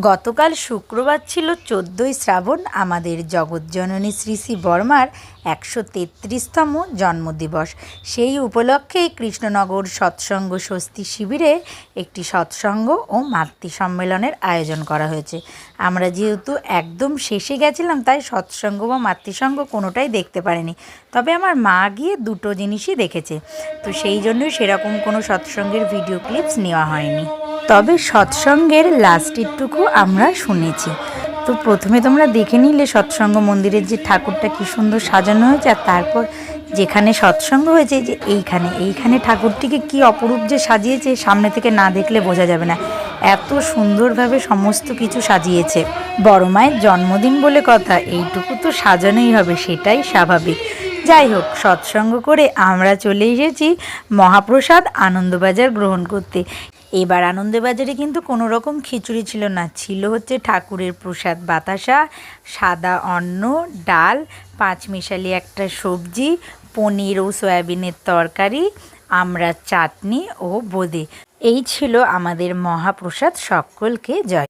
গতকাল শুক্রবার ছিল ১৪ই শ্রাবণ, আমাদের জগৎজননী শ্রী শ্রী বর্মার ১৩৩তম জন্মদিবস। সেই উপলক্ষেই কৃষ্ণনগর সৎসঙ্গ স্বস্তি শিবিরে একটি সৎসঙ্গ ও মাতৃ সম্মেলনের আয়োজন করা হয়েছে। আমরা যেহেতু একদম শেষে গেছিলাম, তাই সৎসঙ্গ বা মাতৃসঙ্গ কোনোটাই দেখতে পারিনি। তবে আমার মা গিয়ে দুটো জিনিসই দেখেছে, তো সেই জন্যই সেরকম কোনো সৎসঙ্গের ভিডিও ক্লিপস নেওয়া হয়নি। তবে সৎসঙ্গের লাস্টেরটুকু আমরা শুনেছি। তো প্রথমে তোমরা দেখে নিলে সৎসঙ্গ মন্দিরের যে ঠাকুরটা কী সুন্দর সাজানো হয়েছে, আর তারপর যেখানে সৎসঙ্গ হয়েছে যে এইখানে ঠাকুরটিকে কি অপরূপ যে সাজিয়েছে, সামনে থেকে না দেখলে বোঝা যাবে না, এত সুন্দরভাবে সমস্ত কিছু সাজিয়েছে। বড় মায়ের জন্মদিন বলে কথা, এইটুকু তো সাজানোই হবে, সেটাই স্বাভাবিক। যাই হোক, সৎসঙ্গ করে আমরা চলে এসেছি মহাপ্রসাদ আনন্দবাজার গ্রহণ করতে। এবার আনন্দবাজারে কিন্তু কোনো রকম খিচুড়ি ছিল না, ছিল হচ্ছে ঠাকুরের প্রসাদ বাতাসা, সাদা অন্ন, ডাল, পাঁচমিশালি একটা সবজি, পনির ও সয়াবিনের তরকারি, আমড়ার চাটনি ও বোঁদে। এই ছিল আমাদের মহাপ্রসাদ। সকলকে জয়।